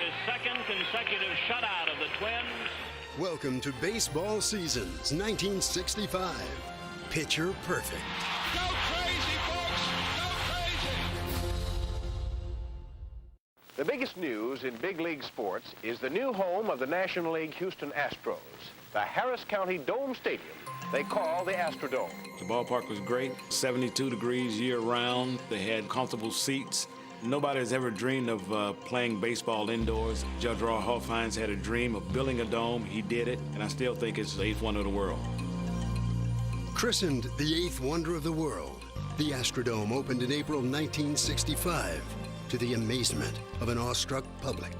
His second consecutive shutout of the Twins. Welcome to baseball seasons 1965. Picture perfect. Go crazy, folks! Go crazy! The biggest news in big league sports is the new home of the National League Houston Astros, the Harris County Dome Stadium they call the Astrodome. The ballpark was great, 72 degrees year-round. They had comfortable seats. Nobody has ever dreamed of playing baseball indoors. Judge Roy Hoffhines had a dream of building a dome. He did it, and I still think it's the eighth wonder of the world. Christened the eighth wonder of the world, the Astrodome opened in April 1965 to the amazement of an awestruck public.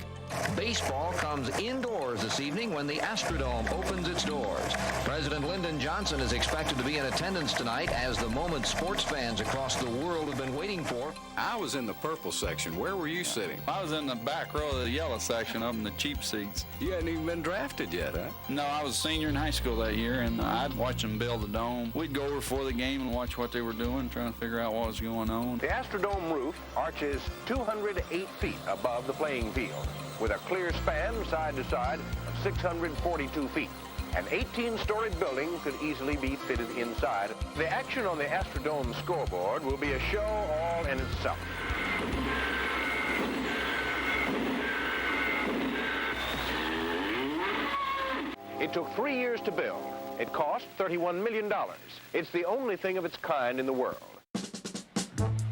Baseball comes indoors this evening when the Astrodome opens its doors. President Lyndon Johnson is expected to be in attendance tonight as the moment sports fans across the world have been waiting for. I was in the purple section. Where were you sitting? I was in the back row of the yellow section up in the cheap seats. You hadn't even been drafted yet, huh? No, I was a senior in high school that year, and I'd watch them build the dome. We'd go over before the game and watch what they were doing, trying to figure out what was going on. The Astrodome roof arches 208 feet above the playing field, with a clear span side to side of 642 feet. An 18-storied building could easily be fitted inside. The action on the Astrodome scoreboard will be a show all in itself. It took 3 years to build. It cost $31 million. It's the only thing of its kind in the world.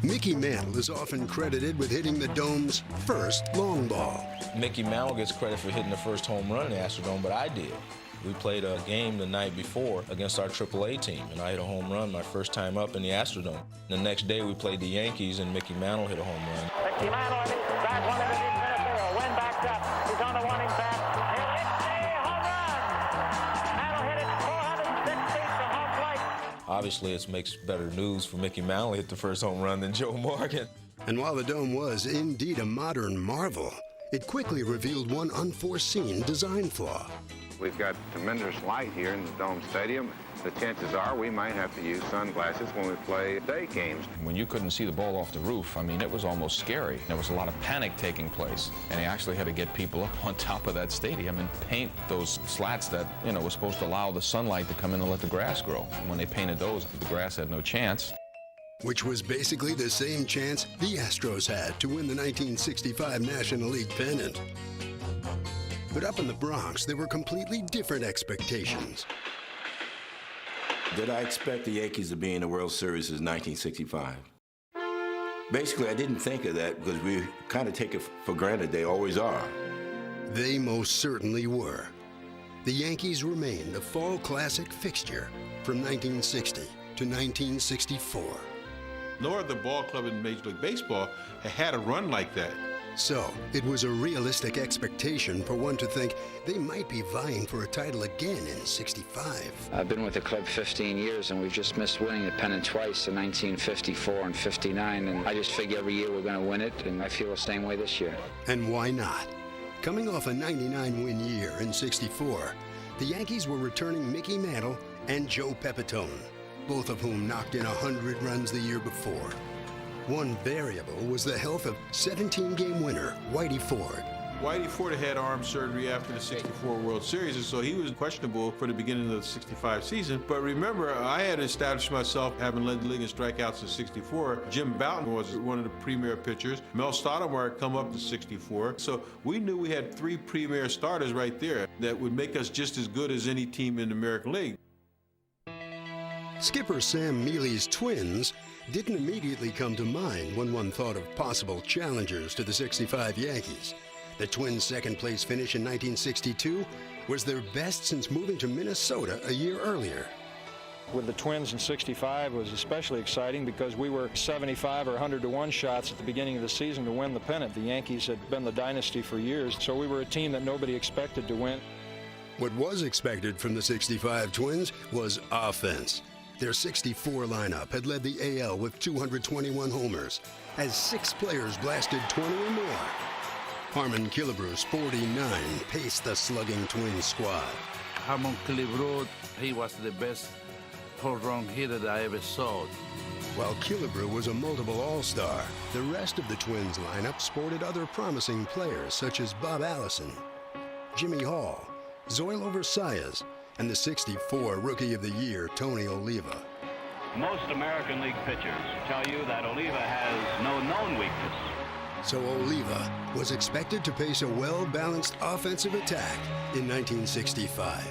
Mickey Mantle is often credited with hitting the dome's first long ball. Mickey Mantle gets credit for hitting the first home run in the Astrodome, but I did. We played a game the night before against our AAA team, and I hit a home run my first time up in the Astrodome. The next day we played the Yankees, and Mickey Mantle hit a home run. Mickey Mantle drives one into deep center field. Wynn backed up. He's on the warning track. He'll hit a home run. Mantle hit it 406 feet to home plate. Obviously, it makes better news for Mickey Mantle to hit the first home run than Joe Morgan. And while the dome was indeed a modern marvel, it quickly revealed one unforeseen design flaw. We've got tremendous light here in the Dome Stadium. The chances are we might have to use sunglasses when we play day games. When you couldn't see the ball off the roof, I mean, it was almost scary. There was a lot of panic taking place, and they actually had to get people up on top of that stadium and paint those slats that, you know, were supposed to allow the sunlight to come in and let the grass grow. And when they painted those, the grass had no chance. Which was basically the same chance the Astros had to win the 1965 National League pennant. But up in the Bronx, there were completely different expectations. Did I expect the Yankees to be in the World Series since 1965? Basically, I didn't think of that because we kind of take it for granted they always are. They most certainly were. The Yankees remained a fall classic fixture from 1960 to 1964. No other ball club in Major League Baseball had a run like that. So, it was a realistic expectation for one to think they might be vying for a title again in '65. I've been with the club 15 years, and we've just missed winning the pennant twice in 1954 and '59, and I just figure every year we're going to win it, and I feel the same way this year. And why not? Coming off a 99-win year in '64, the Yankees were returning Mickey Mantle and Joe Pepitone, both of whom knocked in 100 runs the year before. One variable was the health of 17-game winner Whitey Ford. Whitey Ford had arm surgery after the '64 World Series, and so he was questionable for the beginning of the '65 season. But remember, I had established myself having led the league in strikeouts in '64. Jim Bouton was one of the premier pitchers. Mel Stottlemyre had come up to '64. So we knew we had three premier starters right there that would make us just as good as any team in the American League. Skipper Sam Mealy's Twins didn't immediately come to mind when one thought of possible challengers to the '65 Yankees. The Twins' second-place finish in 1962 was their best since moving to Minnesota a year earlier. With the Twins in '65 was especially exciting because we were 75 or 100-to-1 shots at the beginning of the season to win the pennant. The Yankees had been the dynasty for years, so we were a team that nobody expected to win. What was expected from the '65 Twins was offense. Their '64 lineup had led the AL with 221 homers, as 6 players blasted 20 or more. Harmon Killebrews, 49, paced the slugging Twins squad. Harmon Killebrews, he was the best home run hitter that I ever saw. While Killebrew was a multiple All-Star, the rest of the Twins lineup sported other promising players such as Bob Allison, Jimmy Hall, Zoilo Versalles, and the '64 Rookie of the Year, Tony Oliva. Most American League pitchers tell you that Oliva has no known weakness. So Oliva was expected to face a well-balanced offensive attack in 1965.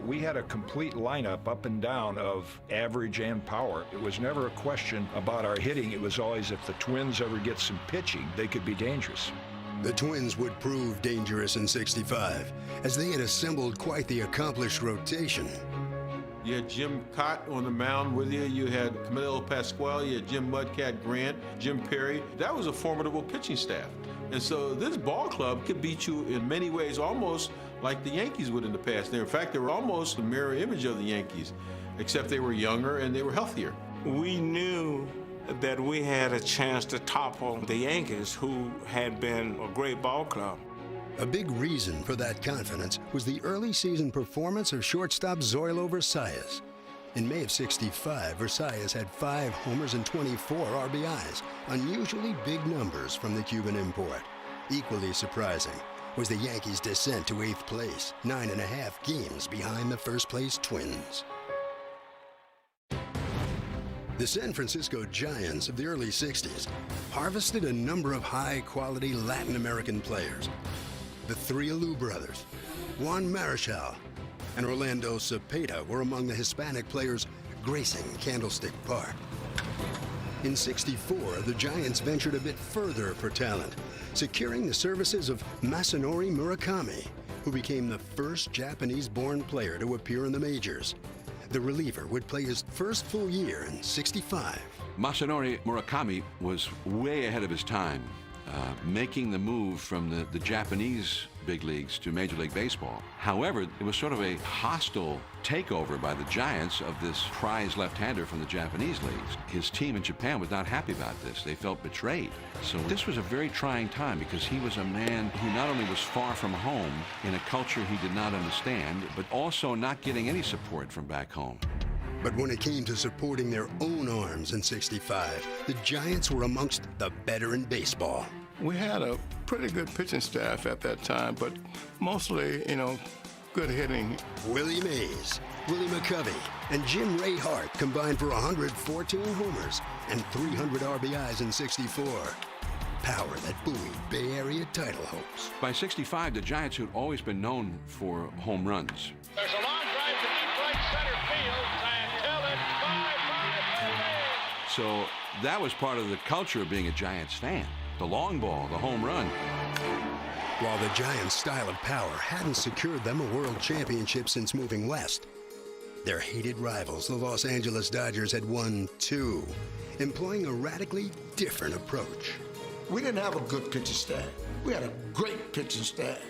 We had a complete lineup up and down of average and power. It was never a question about our hitting. It was always if the Twins ever get some pitching, they could be dangerous. The Twins would prove dangerous in '65, as they had assembled quite the accomplished rotation. You had Jim Cott on the mound with you. You had Camilo Pasquale. You had Jim Mudcat Grant, Jim Perry. That was a formidable pitching staff. And so this ball club could beat you in many ways, almost like the Yankees would in the past. In fact, they were almost a mirror image of the Yankees, except they were younger and they were healthier. We knew that we had a chance to topple the Yankees, who had been a great ball club. A big reason for that confidence was the early season performance of shortstop Zoilo Versalles. In May of '65, Versalles had 5 homers and 24 RBIs, unusually big numbers from the Cuban import. Equally surprising was the Yankees' descent to 8th place, 9.5 games behind the first-place Twins. The San Francisco Giants of the early '60s harvested a number of high-quality Latin American players. The 3 Alou brothers, Juan Marichal, and Orlando Cepeda were among the Hispanic players gracing Candlestick Park. In '64, the Giants ventured a bit further for talent, securing the services of Masanori Murakami, who became the first Japanese-born player to appear in the majors. The reliever would play his first full year in '65. Masanori Murakami was way ahead of his time, making the move from the Japanese big leagues to Major League Baseball. However, it was sort of a hostile takeover by the Giants of this prize left-hander from the Japanese leagues. His team in Japan was not happy about this. They felt betrayed. So this was a very trying time because he was a man who not only was far from home in a culture he did not understand, but also not getting any support from back home. But when it came to supporting their own arms in '65, the Giants were amongst the better in baseball. We had a pretty good pitching staff at that time, but mostly, good hitting. Willie Mays, Willie McCovey, and Jim Ray Hart combined for 114 homers and 300 RBIs in '64. Power that buoyed Bay Area title hopes. By '65, the Giants had always been known for home runs. There's a long drive to deep right center field, and till it's bye. So that was part of the culture of being a Giants fan. The long ball, the home run. While the Giants' style of power hadn't secured them a world championship since moving west, their hated rivals, the Los Angeles Dodgers, had won 2, employing a radically different approach. We didn't have a good pitching staff. We had a great pitching staff.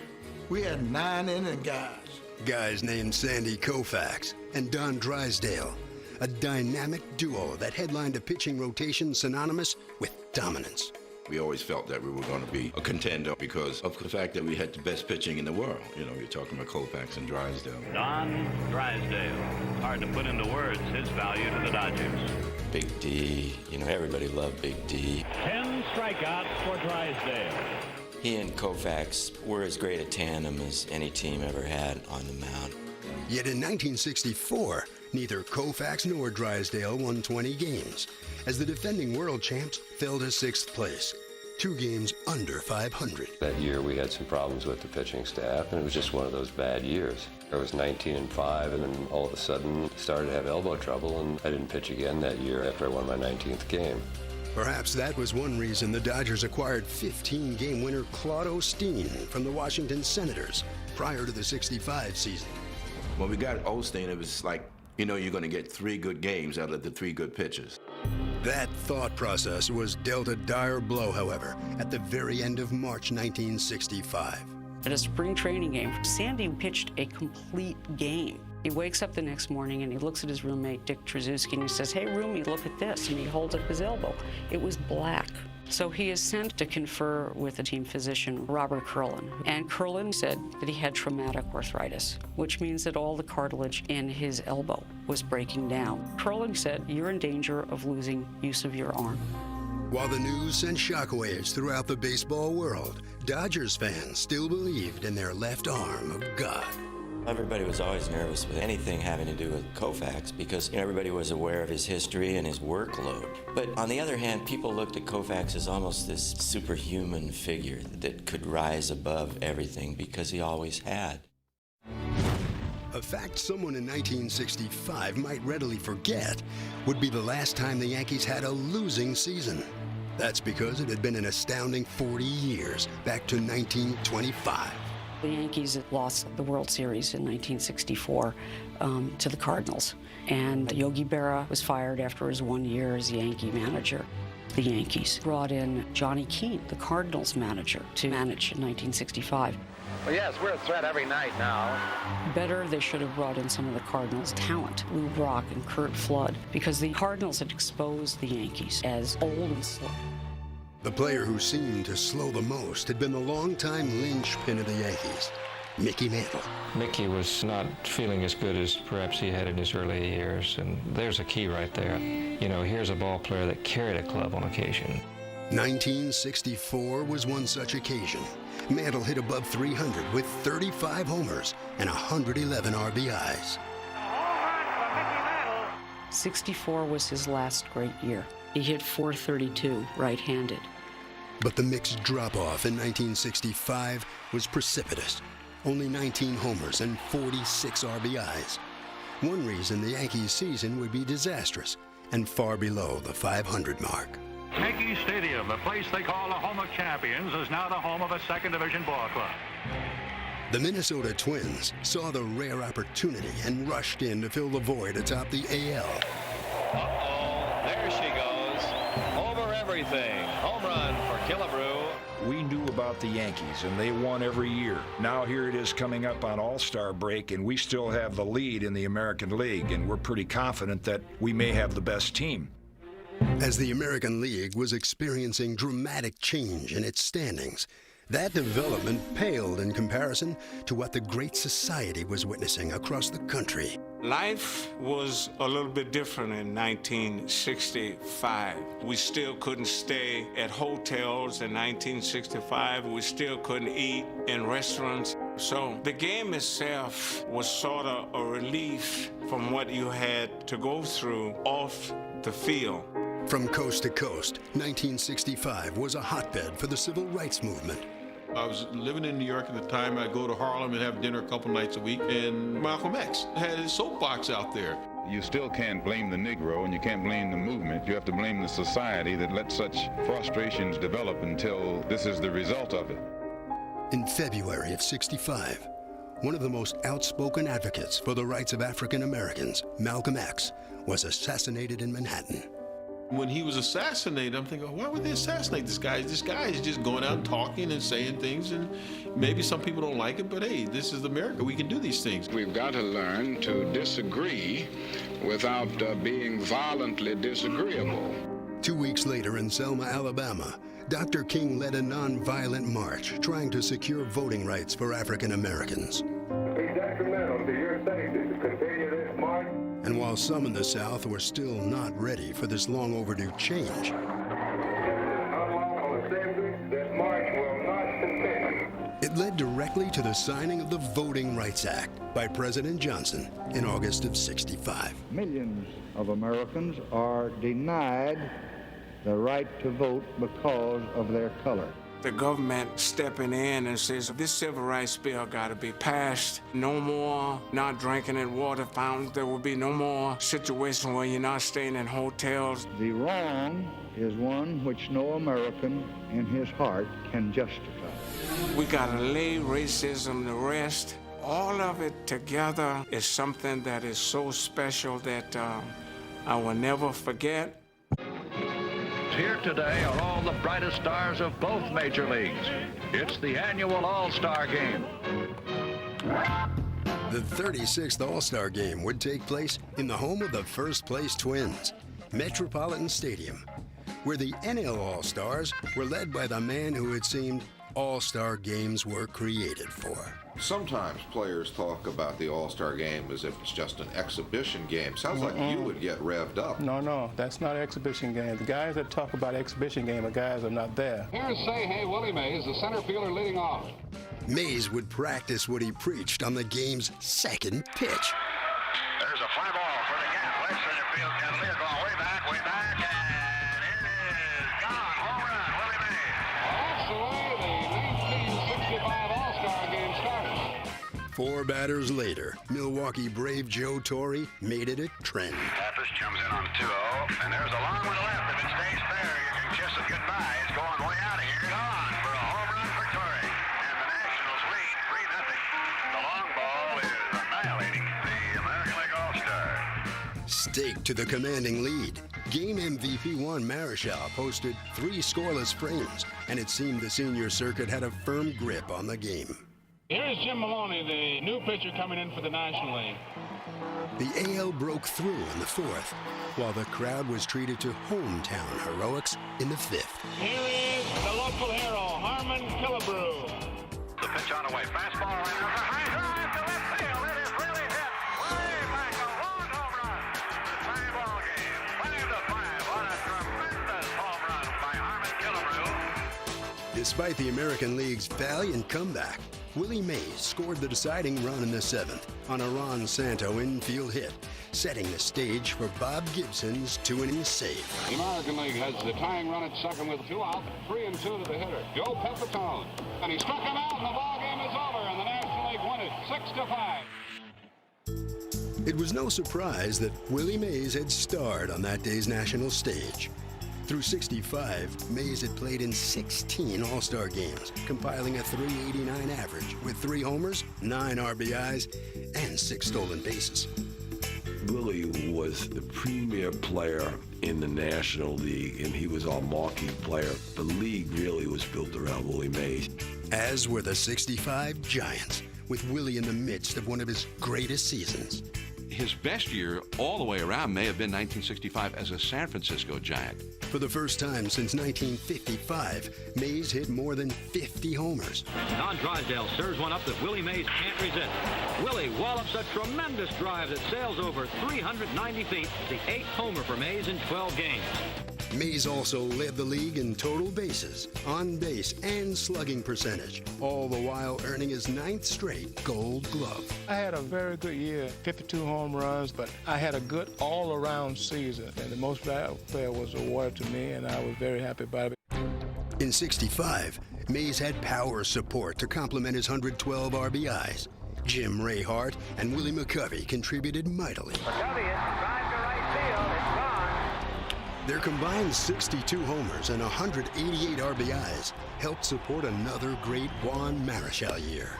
We had 9-inning guys. Guys named Sandy Koufax and Don Drysdale, a dynamic duo that headlined a pitching rotation synonymous with dominance. We always felt that we were going to be a contender because of the fact that we had the best pitching in the world. You're talking about Koufax and Drysdale. Don Drysdale. Hard to put into words his value to the Dodgers. Big D, everybody loved Big D. 10 strikeouts for Drysdale. He and Koufax were as great a tandem as any team ever had on the mound. Yet in 1964, neither Koufax nor Drysdale won 20 games, as the defending world champs fell to 6th place, 2 games under 500. That year we had some problems with the pitching staff, and it was just one of those bad years. I was 19-5, and then all of a sudden started to have elbow trouble, and I didn't pitch again that year after I won my 19th game. Perhaps that was one reason the Dodgers acquired 15-game winner Claude Osteen from the Washington Senators prior to the '65 season. When we got Osteen, it was like, you're going to get 3 good games out of the 3 good pitchers. That thought process was dealt a dire blow, however, at the very end of March 1965. At a spring training game, Sandy pitched a complete game. He wakes up the next morning and he looks at his roommate, Dick Trzeski, and he says, "Hey, roomie, look at this." And he holds up his elbow. It was black. So he is sent to confer with the team physician, Robert Curlin. And Curlin said that he had traumatic arthritis, which means that all the cartilage in his elbow was breaking down. Curlin said, "You're in danger of losing use of your arm." While the news sent shockwaves throughout the baseball world, Dodgers fans still believed in their left arm of God. Everybody was always nervous with anything having to do with Koufax because everybody was aware of his history and his workload. But on the other hand, people looked at Koufax as almost this superhuman figure that could rise above everything because he always had. A fact someone in 1965 might readily forget would be the last time the Yankees had a losing season. That's because it had been an astounding 40 years, back to 1925. The Yankees had lost the World Series in 1964 to the Cardinals. And Yogi Berra was fired after his 1 year as Yankee manager. The Yankees brought in Johnny Keane, the Cardinals manager, to manage in 1965. Well, yes, we're a threat every night now. Better, they should have brought in some of the Cardinals' talent, Lou Brock and Curt Flood, because the Cardinals had exposed the Yankees as old and slow. The player who seemed to slow the most had been the longtime linchpin of the Yankees, Mickey Mantle. Mickey was not feeling as good as perhaps he had in his early years, and there's a key right there. You know, here's a ball player that carried a club on occasion. 1964 was one such occasion. Mantle hit above 300 with 35 homers and 111 RBIs. 64 was his last great year. He hit .432 right-handed. But the mixed drop-off in 1965 was precipitous. Only 19 homers and 46 RBIs. One reason the Yankees' season would be disastrous and far below the 500 mark. Yankee Stadium, the place they call the home of champions, is now the home of a second division ball club. The Minnesota Twins saw the rare opportunity and rushed in to fill the void atop the AL. Uh-oh, there she goes. Over everything. Home run for Killebrew. We knew about the Yankees, and they won every year. Now here it is coming up on All-Star break, and we still have the lead in the American League, and we're pretty confident that we may have the best team. As the American League was experiencing dramatic change in its standings, that development paled in comparison to what the Great Society was witnessing across the country. Life was a little bit different in 1965. We still couldn't stay at hotels in 1965. We still couldn't eat in restaurants. So the game itself was sort of a relief from what you had to go through off the field. From coast to coast, 1965 was a hotbed for the civil rights movement. I was living in New York at the time. I'd go to Harlem and have dinner a couple nights a week, and Malcolm X had his soapbox out there. You still can't blame the Negro, and you can't blame the movement. You have to blame the society that let such frustrations develop until this is the result of it. In February of '65, one of the most outspoken advocates for the rights of African Americans, Malcolm X, was assassinated in Manhattan. When he was assassinated, I'm thinking, why would they assassinate this guy? This guy is just going out and talking and saying things, and maybe some people don't like it, but hey, this is America. We can do these things. We've got to learn to disagree without being violently disagreeable. 2 weeks later in Selma, Alabama, Dr. King led a nonviolent march trying to secure voting rights for African Americans. It's detrimental to your safety to continue this march. And while some in the South were still not ready for this long overdue change, it led directly to the signing of the Voting Rights Act by President Johnson in August of '65. Millions of Americans are denied the right to vote because of their color. The government stepping in and says, this civil rights bill got to be passed. No more not drinking at water fountains. There will be no more situations where you're not staying in hotels. The wrong is one which no American in his heart can justify. We got to lay racism to rest. All of it together is something that is so special that I will never forget. Here today are all the brightest stars of both major leagues. It's the annual All-Star Game. The 36th All-Star Game would take place in the home of the first-place Twins, Metropolitan Stadium. where the NL All-Stars were led by the man who it seemed All-Star games were created for. Sometimes players talk about the All-Star game as if it's just an exhibition game. Sounds like you would get revved up. No, that's not an exhibition game. The guys that talk about exhibition game are guys that are not there. Here's Say-Hey Willie Mays, the center fielder leading off. Mays would practice what he preached on the game's second pitch. There's a fly ball for the gap. Left center field cavalier going way back, and it is gone. Home run, Willie Mays. That's the way the 1965 All-Star game started. 4 batters later, Milwaukee Brave Joe Torre made it a trend. Pappas comes in on the 2-0, and there's a long one left. If it stays fair, you can kiss it goodbye. It's going way out of here. Gone for a home run for Torre. And the Nationals lead 3-0. The long ball is annihilating the American League All-Star. Stake to the commanding lead. Game MVP Juan Marichal posted 3 scoreless frames, and it seemed the senior circuit had a firm grip on the game. Here's Jim Maloney, the new pitcher coming in for the National League. The AL broke through in the 4th, while the crowd was treated to hometown heroics in the 5th. Here is the local hero, Harmon Killebrew. The pitch on the way. Fastball and there's a high drive to left field. It is really hit way back. A long home run. Tie ball game. 5-5. What a tremendous home run by Harmon Killebrew. Despite the American League's valiant comeback, Willie Mays scored the deciding run in the 7th on a Ron Santo infield hit, setting the stage for Bob Gibson's 2-inning save. The American League has the tying run at second with 2 out, 3-2 to the hitter, Joe Pepitone. And he struck him out, and the ball game is over, and the National League won it 6-5. It was no surprise that Willie Mays had starred on that day's national stage. Through 65, Mays had played in 16 All-Star games, compiling a .389 average with 3 homers, 9 RBIs, and 6 stolen bases. Willie was the premier player in the National League, and he was our marquee player. The league really was built around Willie Mays. As were the 65 Giants, with Willie in the midst of one of his greatest seasons. His best year all the way around may have been 1965 as a San Francisco Giant. For the first time since 1955, Mays hit more than 50 homers. Don Drysdale serves one up that Willie Mays can't resist. Willie wallops a tremendous drive that sails over 390 feet, the 8th homer for Mays in 12 games. Mays also led the league in total bases, on base, and slugging percentage, all the while earning his 9th straight Gold Glove. I had a very good year, 52 home runs, but I had a good all-around season, and the most valuable player was awarded to me, and I was very happy about it. In 65, Mays had power support to complement his 112 RBIs. Jim Ray Hart and Willie McCovey contributed mightily. McCovey is drive to right field. It's gone. Their combined 62 homers and 188 RBIs helped support another great Juan Marichal year.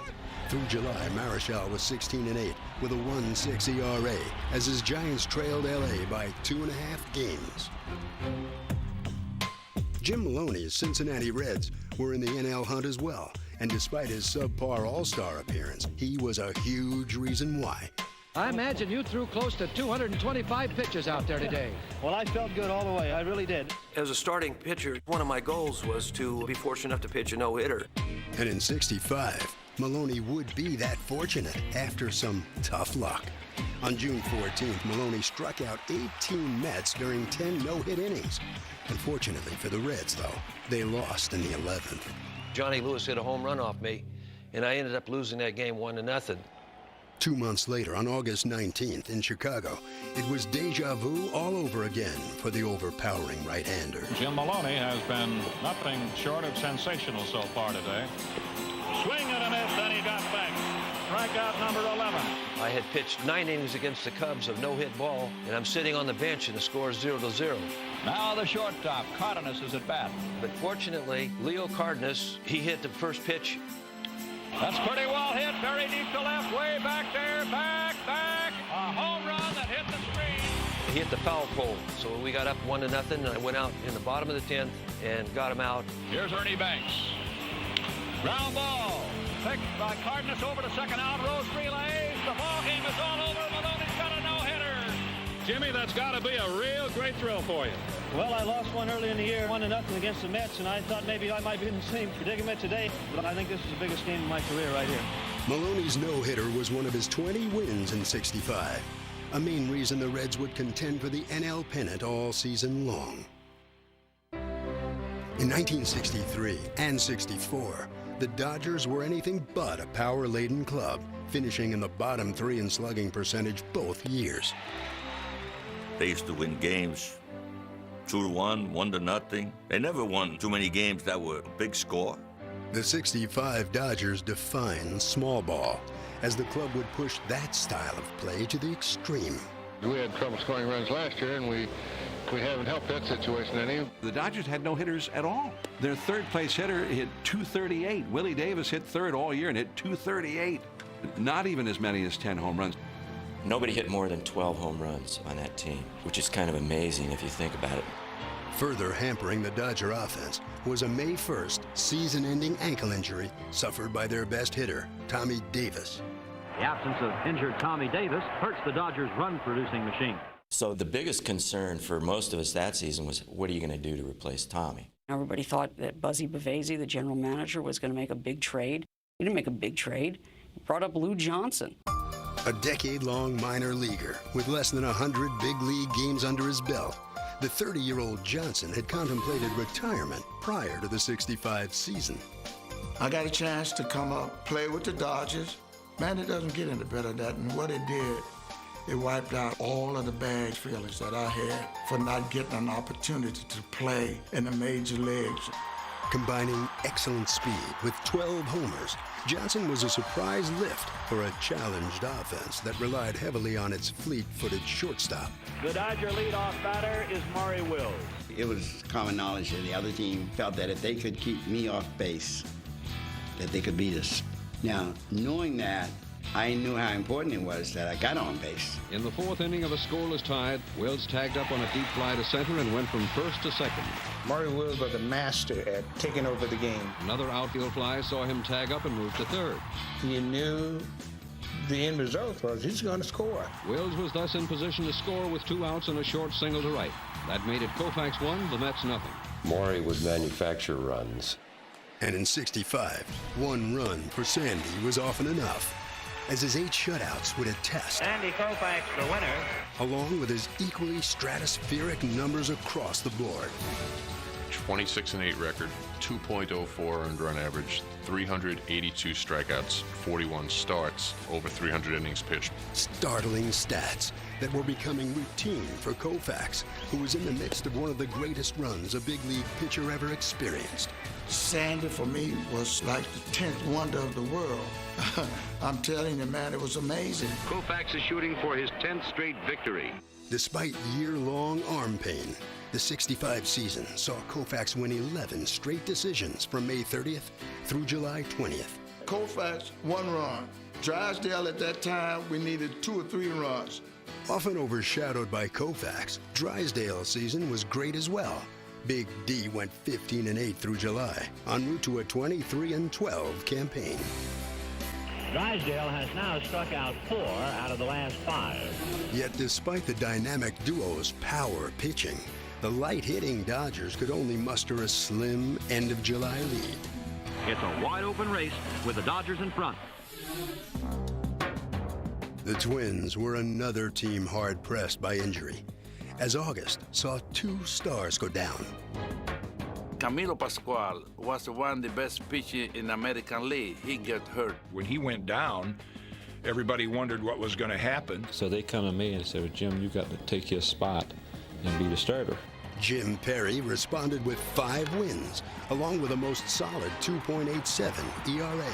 Through July, Marichal was 16-8 with a 1.6 ERA as his Giants trailed LA by 2.5 games. Jim Maloney's Cincinnati Reds were in the NL hunt as well, and despite his subpar All-Star appearance, he was a huge reason why. I imagine you threw close to 225 pitches out there today. Well, I felt good all the way. I really did. As a starting pitcher, one of my goals was to be fortunate enough to pitch a no-hitter. And in 65, Maloney would be that fortunate after some tough luck. On June 14th, Maloney struck out 18 Mets during 10 no-hit innings. Unfortunately for the Reds, though, they lost in the 11th. Johnny Lewis hit a home run off me, and I ended up losing that game 1-0. 2 months later, on August 19th in Chicago, it was deja vu all over again for the overpowering right-hander. Jim Maloney has been nothing short of sensational so far today. Swing and a miss, and he got back. Strikeout number 11. I had pitched 9 innings against the Cubs of no-hit ball, and I'm sitting on the bench, and the score is 0-0. Now the shortstop, Cardenas, is at bat. But fortunately, Leo Cardenas, he hit the first pitch. That's pretty well hit, very deep to left, way back there, back, a home run that hit the screen. He hit the foul pole, so we got up 1-0, and I went out in the bottom of the 10th and got him out. Here's Ernie Banks. Ground ball, picked by Cardenas over to second out, Rose relays. The ball game is all over. Maloney's got a no-hitter. Jimmy, that's got to be a real great thrill for you. Well, I lost one early in the year, 1-0 against the Mets, and I thought maybe I might be in the same predicament today, but I think this is the biggest game of my career right here. Maloney's no-hitter was one of his 20 wins in '65, a main reason the Reds would contend for the NL pennant all season long. In 1963 and '64, the Dodgers were anything but a power-laden club, finishing in the bottom 3 in slugging percentage both years. They used to win games 2-1, 1-0. They never won too many games that were a big score. The '65 Dodgers defined small ball, as the club would push that style of play to the extreme. We had trouble scoring runs last year, and we haven't helped that situation any. The Dodgers had no hitters at all. Their third-place hitter hit .238. Willie Davis hit third all year and hit .238. Not even as many as 10 home runs. Nobody hit more than 12 home runs on that team, which is kind of amazing if you think about it. Further hampering the Dodger offense was a May 1st season-ending ankle injury suffered by their best hitter, Tommy Davis. The absence of injured Tommy Davis hurts the Dodgers' run-producing machine. So the biggest concern for most of us that season was, what are you going to do to replace Tommy? Everybody thought that Buzzy Bavasi, the general manager, was going to make a big trade. He didn't make a big trade. He brought up Lou Johnson. A decade-long minor leaguer with less than 100 big league games under his belt, the 30-year-old Johnson had contemplated retirement prior to the '65 season. I got a chance to come up, play with the Dodgers. Man, it doesn't get any better than that. And what it did, it wiped out all of the bad feelings that I had for not getting an opportunity to play in the major leagues. Combining excellent speed with 12 homers, Johnson was a surprise lift for a challenged offense that relied heavily on its fleet-footed shortstop. The Dodger leadoff batter is Maury Wills. It was common knowledge that the other team felt that if they could keep me off base, that they could beat us. Now, knowing that, I knew how important it was that I got on base. In the fourth inning of a scoreless tie, Wills tagged up on a deep fly to center and went from first to second. Maury Wills was a master at taking over the game. Another outfield fly saw him tag up and move to third. You knew the end result was he's going to score. Wills was thus in position to score with 2 outs and a short single to right. That made it Koufax 1, the Mets nothing. Maury would manufacture runs. And in '65, 1 run for Sandy was often enough, as his 8 shutouts would attest. Sandy Koufax, the winner. Along with his equally stratospheric numbers across the board. 26-8 record, 2.04 earned run average, 382 strikeouts, 41 starts, over 300 innings pitched. Startling stats that were becoming routine for Koufax, who was in the midst of one of the greatest runs a big league pitcher ever experienced. Sandy, for me, was like the 10th wonder of the world. I'm telling you, man, it was amazing. Koufax is shooting for his 10th straight victory. Despite year-long arm pain, the '65 season saw Koufax win 11 straight decisions from May 30th through July 20th. Koufax, 1 run. Drysdale at that time, we needed 2 or 3 runs. Often overshadowed by Koufax, Drysdale's season was great as well. Big D went 15-8 through July, en route to a 23-12 campaign. Drysdale has now struck out 4 out of the last 5. Yet despite the dynamic duo's power pitching, the light-hitting Dodgers could only muster a slim end-of-July lead. It's a wide-open race with the Dodgers in front. The Twins were another team hard-pressed by injury, as August saw 2 stars go down. Camilo Pascual was one of the best pitchers in the American League. He got hurt. When he went down, everybody wondered what was going to happen. So they come to me and said, well, Jim, you got to take his spot and be the starter. Jim Perry responded with 5 wins, along with a most solid 2.87 ERA.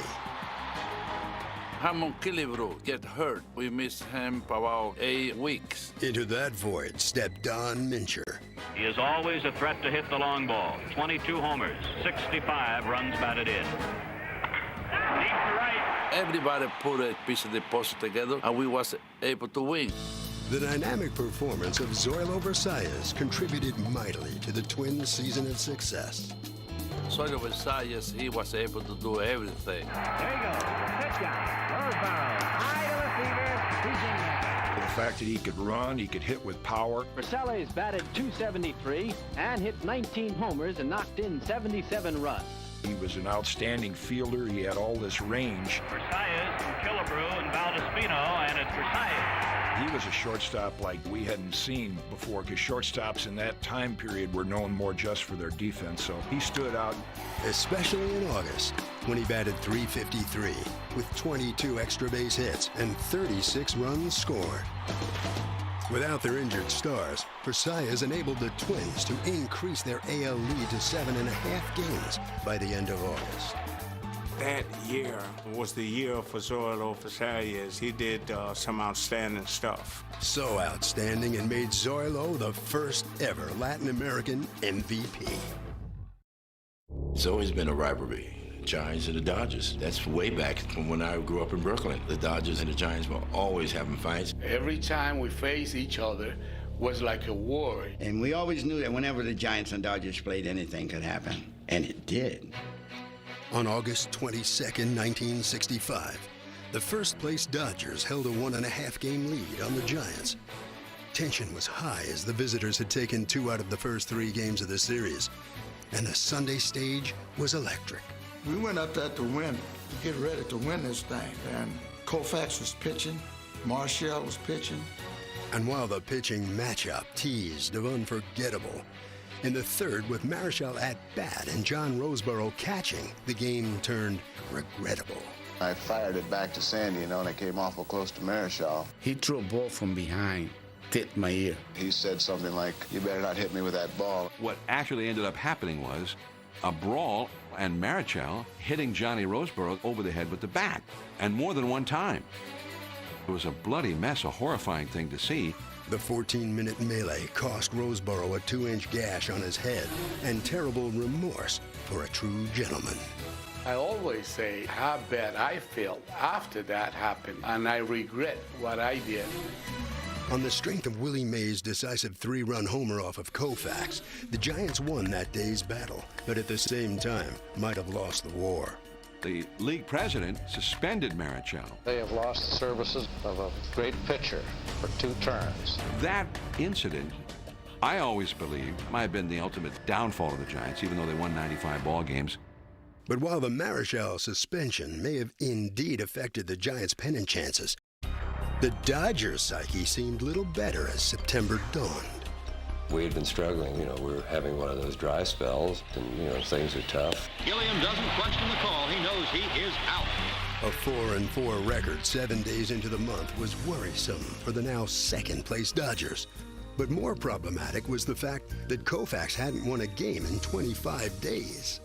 Hamon Killebrew get hurt. We missed him for about 8 weeks. Into that void stepped Don Mincher. He is always a threat to hit the long ball. 22 homers, 65 runs batted in. Deep to right. Everybody put a piece of the puzzle together, and we was able to win. The dynamic performance of Zoilo Versalles contributed mightily to the Twins' season of success. Zoilo Versalles, he was able to do everything. There you go. Pitch out. Rose barrel. High to receiver. He's in there. The fact that he could run, he could hit with power. Versalles batted .273 and hit 19 homers and knocked in 77 runs. He was an outstanding fielder. He had all this range. Versalles from Killebrew and Valdespino, and it's Versalles. He was a shortstop like we hadn't seen before, because shortstops in that time period were known more just for their defense, so he stood out. Especially in August, when he batted .353 with 22 extra base hits and 36 runs scored. Without their injured stars, Versalles enabled the Twins to increase their AL lead to 7.5 games by the end of August. That year was the year for Zoilo Versalles. He did some outstanding stuff. So outstanding, and made Zoilo the first ever Latin American MVP. It's always been a rivalry. Giants and the Dodgers. That's way back from when I grew up in Brooklyn. The Dodgers and the Giants were always having fights. Every time we faced each other was like a war. And we always knew that whenever the Giants and Dodgers played, anything could happen. And it did. On August 22nd, 1965, the first-place Dodgers held a 1.5 game lead on the Giants. Tension was high as the visitors had taken 2 out of the first 3 games of the series, and the Sunday stage was electric. We went up there to win, to get ready to win this thing, and Koufax was pitching, Marshall was pitching. And while the pitching matchup teased of unforgettable, in the third, with Marichal at bat and John Roseboro catching, the game turned regrettable. I fired it back to Sandy, and I came awful close to Marichal. He threw a ball from behind, hit my ear. He said something like, "You better not hit me with that ball." What actually ended up happening was a brawl, and Marichal hitting Johnny Roseboro over the head with the bat, and more than one time. It was a bloody mess, a horrifying thing to see. The 14-minute melee cost Roseboro a 2-inch gash on his head and terrible remorse for a true gentleman. I always say how bad I felt after that happened, and I regret what I did. On the strength of Willie Mays' decisive 3-run homer off of Koufax, the Giants won that day's battle, but at the same time might have lost the war. The league president suspended Marichal. They have lost the services of a great pitcher for 2 terms. That incident, I always believed, might have been the ultimate downfall of the Giants, even though they won 95 ball games. But while the Marichal suspension may have indeed affected the Giants' pennant chances, the Dodgers' psyche seemed little better as September dawned. We had been struggling, we were having one of those dry spells, and, things are tough. Gilliam doesn't question the call. He knows he is out. A 4-4 record 7 days into the month was worrisome for the now second-place Dodgers. But more problematic was the fact that Koufax hadn't won a game in 25 days.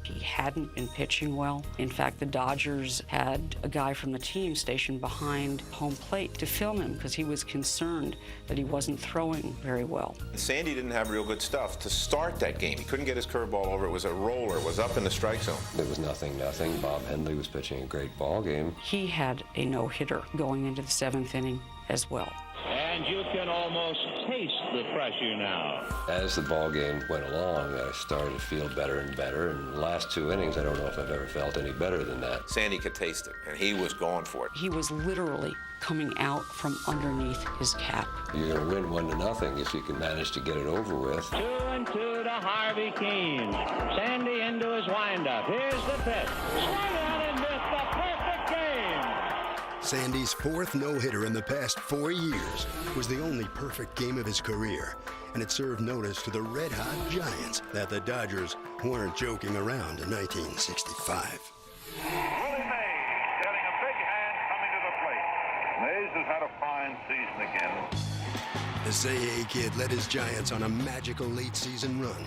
He hadn't been pitching well. In fact, the Dodgers had a guy from the team stationed behind home plate to film him because he was concerned that he wasn't throwing very well. Sandy didn't have real good stuff to start that game. He couldn't get his curveball over. It was a roller. It was up in the strike zone. It was nothing. Bob Henley was pitching a great ball game. He had a no-hitter going into the 7th inning as well. And you can almost taste the pressure now. As the ball game went along, I started to feel better and better. And the last 2 innings, I don't know if I've ever felt any better than that. Sandy could taste it, and he was going for it. He was literally coming out from underneath his cap. You're going to win 1-0 if you can manage to get it over with. 2-2 to Harvey Keene. Sandy into his windup. Here's the pitch. Swung out and missed. A perfect game. Sandy's 4th no-hitter in the past 4 years was the only perfect game of his career, and it served notice to the red-hot Giants that the Dodgers weren't joking around in 1965. Willie Mays getting a big hand coming to the plate. Mays has had a fine season again. The Say-Hey Kid led his Giants on a magical late-season run.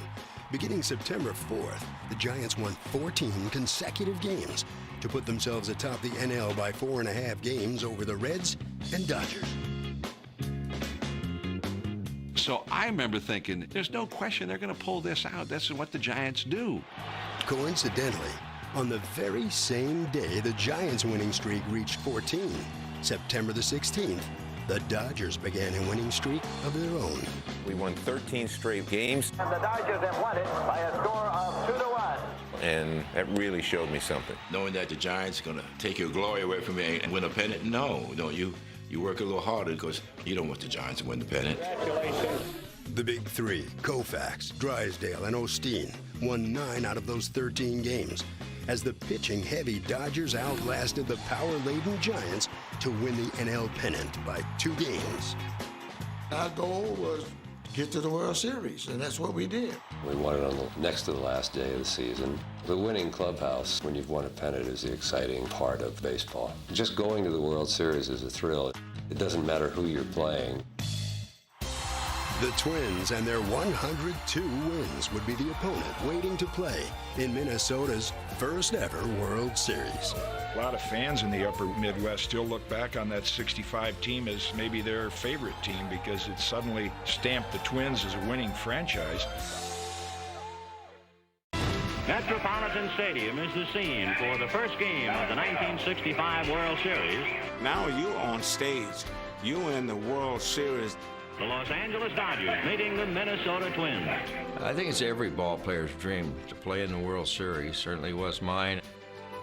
Beginning September 4th, the Giants won 14 consecutive games to put themselves atop the NL by 4.5 games over the Reds and Dodgers. So I remember thinking, there's no question they're going to pull this out. That's what the Giants do. Coincidentally, on the very same day the Giants' winning streak reached 14, September the 16th, the Dodgers began a winning streak of their own. We won 13 straight games. And the Dodgers have won it by a score of 2-1. And that really showed me something. Knowing that the Giants are going to take your glory away from me and win a pennant? No, don't you? You work a little harder because you don't want the Giants to win the pennant. The big three, Koufax, Drysdale, and Osteen, won 9 out of those 13 games, as the pitching-heavy Dodgers outlasted the power-laden Giants to win the NL pennant by 2 games. Our goal was to get to the World Series, and that's what we did. We won it on the next to the last day of the season. The winning clubhouse, when you've won a pennant, is the exciting part of baseball. Just going to the World Series is a thrill. It doesn't matter who you're playing. The Twins and their 102 wins would be the opponent waiting to play in Minnesota's first ever World Series. A lot of fans in the upper Midwest still look back on that 65 team as maybe their favorite team because it suddenly stamped the Twins as a winning franchise. Metropolitan Stadium is the scene for the first game of the 1965 World Series. Now you on stage. You in the World Series. The Los Angeles Dodgers meeting the Minnesota Twins. I think it's every ball player's dream to play in the World Series. Certainly was mine.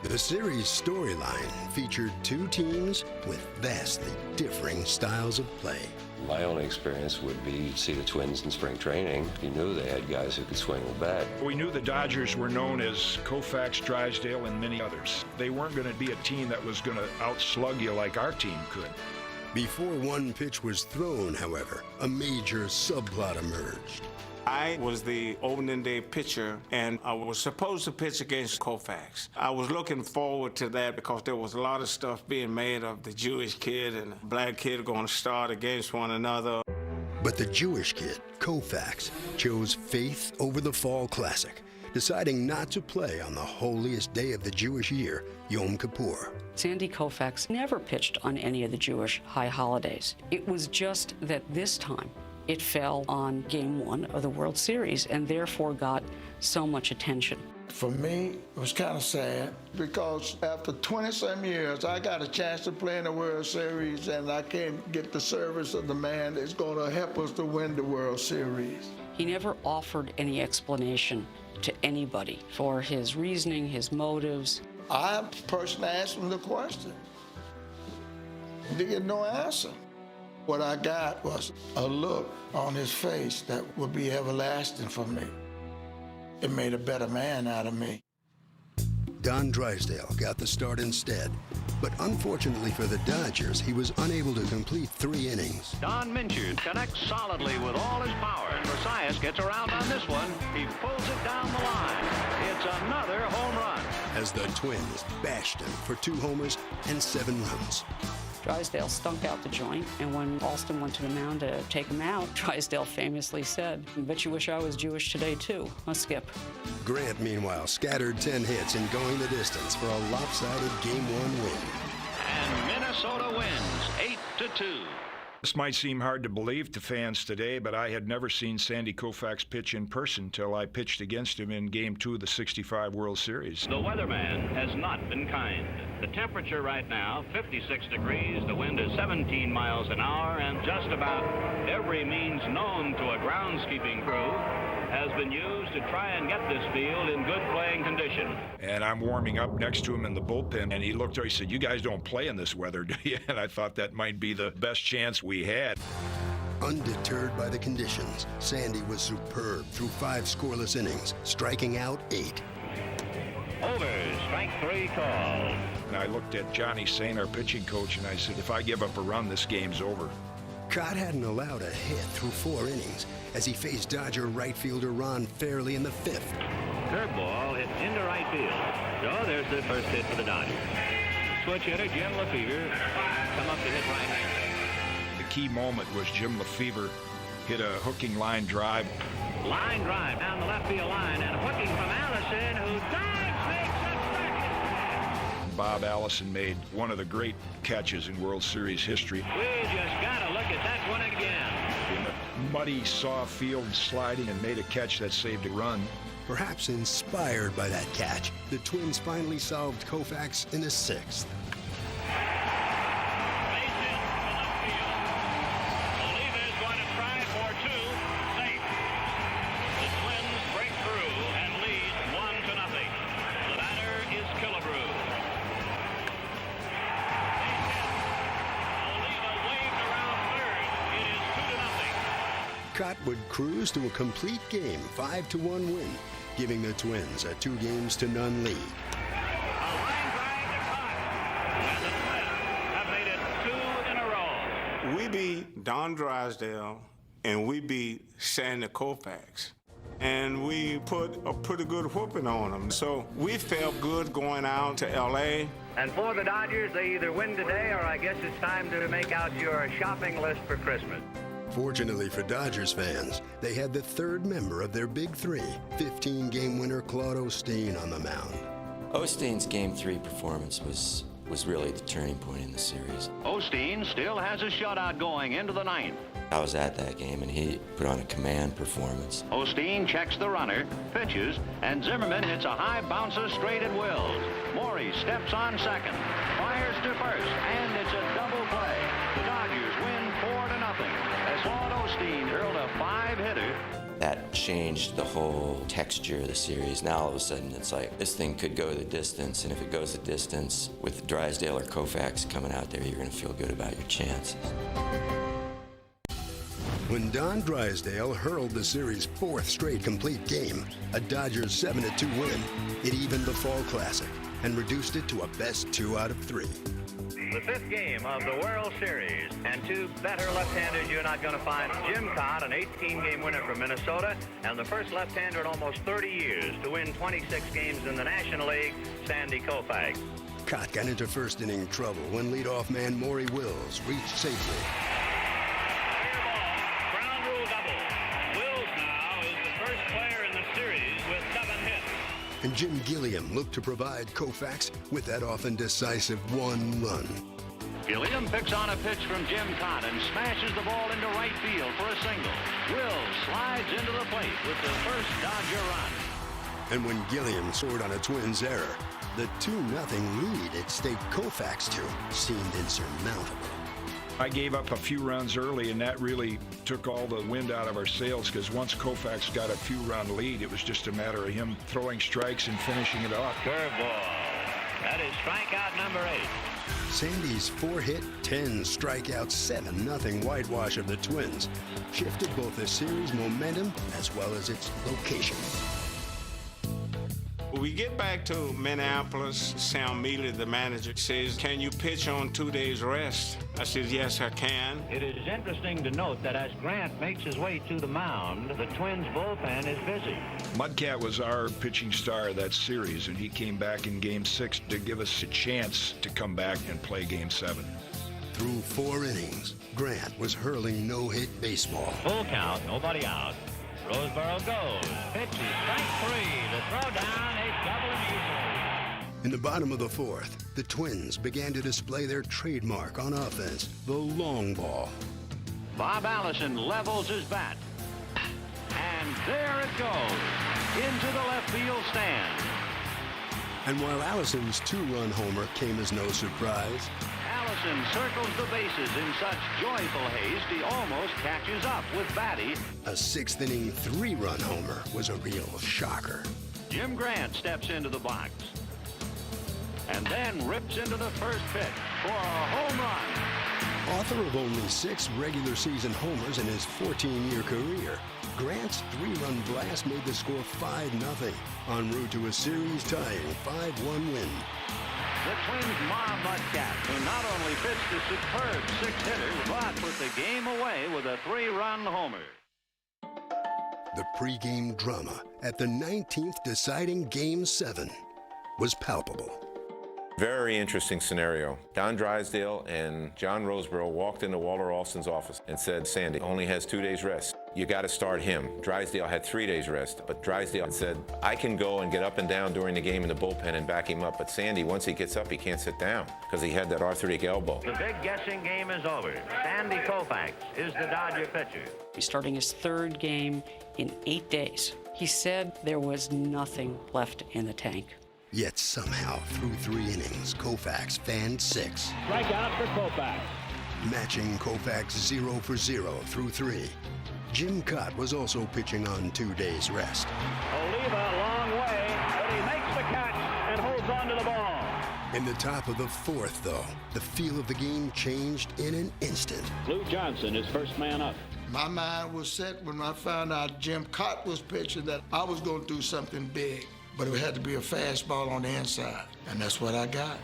The series storyline featured 2 teams with vastly differing styles of play. My only experience would be to see the Twins in spring training. You knew they had guys who could swing the bat. We knew the Dodgers were known as Koufax, Drysdale, and many others. They weren't going to be a team that was going to outslug you like our team could. Before one pitch was thrown, however, a major subplot emerged. I was the opening day pitcher, and I was supposed to pitch against Koufax. I was looking forward to that because there was a lot of stuff being made of the Jewish kid and the black kid going to start against one another. But the Jewish kid, Koufax, chose faith over the Fall Classic, deciding not to play on the holiest day of the Jewish year, Yom Kippur. Sandy Koufax never pitched on any of the Jewish high holidays. It was just that this time it fell on Game 1 of the World Series and therefore got so much attention. For me, it was kind of sad because after 20-some years, I got a chance to play in the World Series and I can't get the service of the man that's going to help us to win the World Series. He never offered any explanation to anybody for his reasoning, his motives. I personally asked him the question. Didn't get no answer. What I got was a look on his face that would be everlasting for me. It made a better man out of me. Don Drysdale got the start instead, but unfortunately for the Dodgers, he was unable to complete 3 innings. Don Minchard connects solidly with all his power. Versalles gets around on this one. He pulls it down the line. It's another home run. As the Twins bashed him for 2 homers and 7 runs. Drysdale stunk out the joint, and when Alston went to the mound to take him out, Drysdale famously said, "I bet you wish I was Jewish today, too, huh, Skip?" Grant, meanwhile, scattered 10 hits and going the distance for a lopsided Game 1 win. And Minnesota wins 8-2. This might seem hard to believe to fans today, but I had never seen Sandy Koufax pitch in person till I pitched against him in Game 2 of the '65 World Series. The weatherman has not been kind. The temperature right now, 56 degrees, the wind is 17 miles an hour, and just about every means known to a groundskeeping crew has been used to try and get this field in good playing condition. And I'm warming up next to him in the bullpen, and he looked at me, he said, "You guys don't play in this weather, do you?" And I thought that might be the best chance we had. Undeterred by the conditions, Sandy was superb through 5 scoreless innings, striking out 8. Over, strike 3 called. And I looked at Johnny Sain, our pitching coach, and I said, "If I give up a run, this game's over." Cott hadn't allowed a hit through 4 innings as he faced Dodger right fielder Ron Fairley in the 5th. Curveball hit into right field. So there's the first hit for the Dodgers. Switch hitter Jim Lefebvre come up to hit right-hander. The key moment was Jim Lefebvre hit a hooking line drive. Line drive down the left field line and hooking from Allison, who dives, makes a second. Bob Allison made one of the great catches in World Series history. We just got to look at that one again. In a muddy, soft field, sliding and made a catch that saved a run. Perhaps inspired by that catch, the Twins finally solved Koufax in the 6th. Curt would cruise to a complete game, 5-1 win, giving the Twins a 2-0 lead. We beat Don Drysdale and we beat Sandy Koufax. And we put a pretty good whooping on them. So we felt good going out to L.A. And for the Dodgers, they either win today or I guess it's time to make out your shopping list for Christmas. Fortunately for Dodgers fans, they had the third member of their big three, 15-game winner Claude Osteen on the mound. Osteen's Game 3 performance was really the turning point in the series. Osteen still has a shutout going into the ninth. I was at that game, and he put on a command performance. Osteen checks the runner, pitches, and Zimmerman hits a high bouncer straight at Wills. Morey steps on second, fires to first, and it's a double play. The Dodgers win 4-0 as Claude Osteen hurled a 5-hitter. That changed the whole texture of the series. Now all of a sudden it's like this thing could go the distance, and if it goes the distance with Drysdale or Koufax coming out there, you're going to feel good about your chances. When Don Drysdale hurled the series' fourth straight complete game, a Dodgers 7-2 win, it evened the Fall Classic and reduced it to a best 2 out of 3. The fifth game of the World Series, and two better left-handers you're not going to find. Jim Cott, an 18-game winner from Minnesota, and the first left-hander in almost 30 years to win 26 games in the National League, Sandy Koufax. Cott got into first-inning trouble when leadoff man Maury Wills reached safely. Ground rule double. Wills now is the first player in the series with 7 hits. And Jim Gilliam looked to provide Koufax with that often decisive 1 run. Gilliam picks on a pitch from Jim Cott and smashes the ball into right field for a single. Wills slides into the plate with the first Dodger run. And when Gilliam scored on a Twins error, the 2-0 lead it staked Koufax to seemed insurmountable. I gave up a few runs early, and that really took all the wind out of our sails, because once Koufax got a few-run lead, it was just a matter of him throwing strikes and finishing it off. Curveball. That is strikeout number 8. Sandy's 4-hit, 10-strikeout, 7-0 whitewash of the Twins shifted both the series' momentum as well as its location. We get back to Minneapolis. Sam Mealy, the manager, says, "Can you pitch on 2 days rest?" I said, "Yes, I can." It is interesting to note that as Grant makes his way to the mound, the Twins' bullpen is busy. Mudcat was our pitching star of that series, and he came back in Game 6 to give us a chance to come back and play Game 7. Through 4 innings, Grant was hurling no-hit baseball. Full count, nobody out. Roseboro goes. Pitches, strike 3. The throw down, a double easily. In the bottom of the 4th, the Twins began to display their trademark on offense, the long ball. Bob Allison levels his bat. And there it goes, into the left field stand. And while Allison's 2-run homer came as no surprise, Allison circles the bases in such joyful haste he almost catches up with Batty. a 6th-inning 3-run homer was a real shocker. Jim Grant steps into the box and then rips into the first pitch for a home run. Author of only 6 regular season homers in his 14-year career, Grant's 3-run blast made the score 5-0, en route to a series-tying 5-1 win. The Twins mob Mudcat, who not only pitched a superb 6-hitter, but put the game away with a 3-run homer. The pregame drama at the 19th deciding Game 7 was palpable. Very interesting scenario. Don Drysdale and John Roseboro walked into Walter Alston's office and said, "Sandy only has 2 days rest. You got to start him." Drysdale had 3 days rest, but Drysdale said, "I can go and get up and down during the game in the bullpen and back him up, but Sandy, once he gets up, he can't sit down because he had that arthritic elbow." The big guessing game is over. Sandy Koufax is the Dodger pitcher. He's starting his 3rd game in 8 days. He said there was nothing left in the tank. Yet somehow, through 3 innings, Koufax fanned 6. Strikeout for Koufax. Matching Koufax 0 for 0 through 3. Jim Cott was also pitching on 2 days rest. Oliva a long way, but he makes the catch and holds on to the ball. In the top of the 4th, though, the feel of the game changed in an instant. Lou Johnson is first man up. My mind was set when I found out Jim Curt was pitching that I was going to do something big, but it had to be a fastball on the inside, and that's what I got.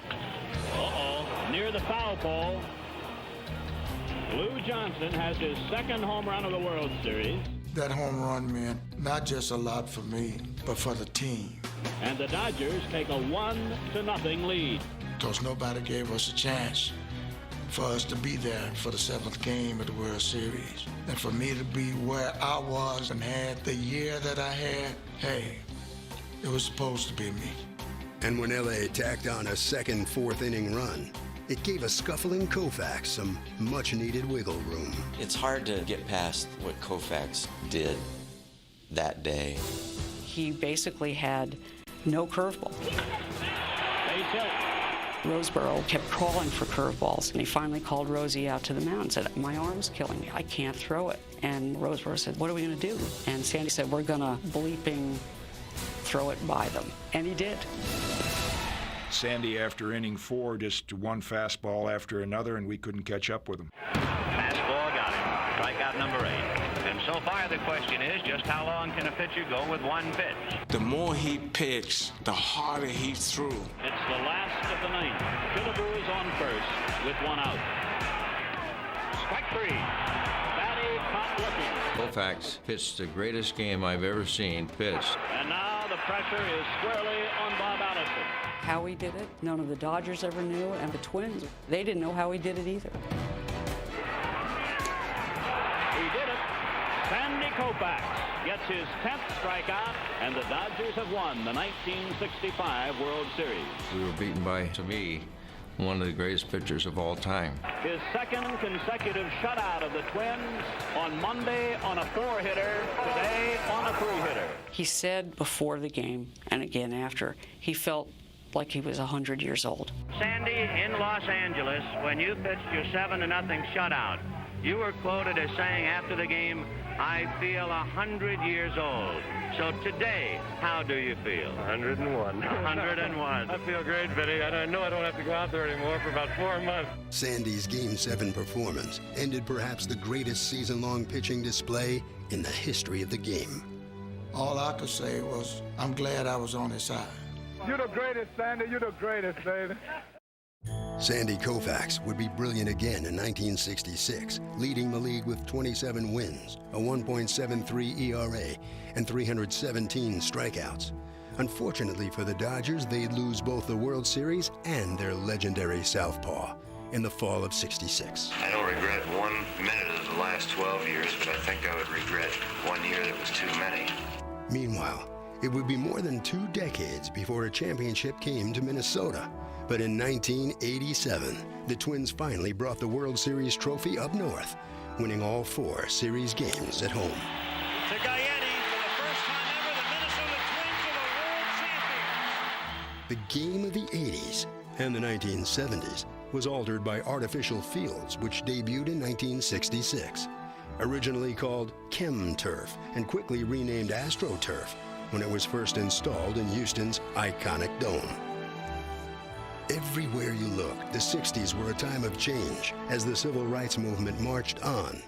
Near the foul pole, Lou Johnson has his second home run of the World Series. That home run meant not just a lot for me, but for the team. And the Dodgers take a 1-0 lead. Because nobody gave us a chance for us to be there for the 7th game of the World Series. And for me to be where I was and had the year that I had, hey, it was supposed to be me. And when LA tacked on a second 4th inning run, it gave a scuffling Koufax some much-needed wiggle room. It's hard to get past what Koufax did that day. He basically had no curveball. Roseboro kept calling for curveballs, and he finally called Rosie out to the mound and said, my arm's killing me, I can't throw it. And Roseboro said, what are we gonna do? And Sandy said, we're gonna bleeping throw it by them. And he did. Sandy, after inning 4, just one fastball after another, and we couldn't catch up with him. Fastball got him. Strikeout number 8. And so far the question is, just how long can a pitcher go with one pitch? The more he pitched, the harder he threw. It's the last of the 9th. Killebrew is on first with 1 out. Strike 3. Batty caught looking. Koufax pitched the greatest game I've ever seen pitched. And now the pressure is squarely on Bob Allison. How he did it, none of the Dodgers ever knew, and the Twins, they didn't know how he did it either. He did it. Sandy Koufax gets his 10th strikeout, and the Dodgers have won the 1965 World Series. We were beaten by, to me, one of the greatest pitchers of all time. His second consecutive shutout of the Twins on Monday on a 4-hitter, today on a 3-hitter. He said before the game, and again after, he felt like he was 100 years old. Sandy, in Los Angeles, when you pitched your 7-0 shutout, you were quoted as saying after the game, I feel 100 years old. So today, how do you feel? 101. 101. I feel great, Vinny. I know I don't have to go out there anymore for about 4 months. Sandy's Game 7 performance ended perhaps the greatest season-long pitching display in the history of the game. All I could say was, I'm glad I was on his side. You're the greatest, Sandy. You're the greatest, baby. Sandy Koufax would be brilliant again in 1966, leading the league with 27 wins, a 1.73 ERA, and 317 strikeouts. Unfortunately for the Dodgers, they'd lose both the World Series and their legendary southpaw in the fall of '66. I don't regret 1 minute of the last 12 years, but I think I would regret 1 year that was too many. Meanwhile, it would be more than 2 decades before a championship came to Minnesota. But in 1987, the Twins finally brought the World Series trophy up north, winning all 4 series games at home. To Gaieti, for the first time ever, the Minnesota Twins are the world champions. The game of the 80s and the 1970s was altered by artificial fields, which debuted in 1966. Originally called Chem Turf and quickly renamed AstroTurf when it was first installed in Houston's iconic dome. Everywhere you looked, the 60s were a time of change as the civil rights movement marched on.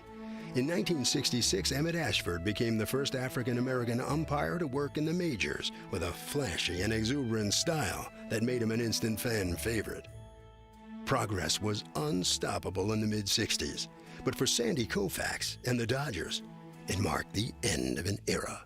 In 1966, Emmett Ashford became the first African-American umpire to work in the majors with a flashy and exuberant style that made him an instant fan favorite. Progress was unstoppable in the mid-60s, but for Sandy Koufax and the Dodgers, it marked the end of an era.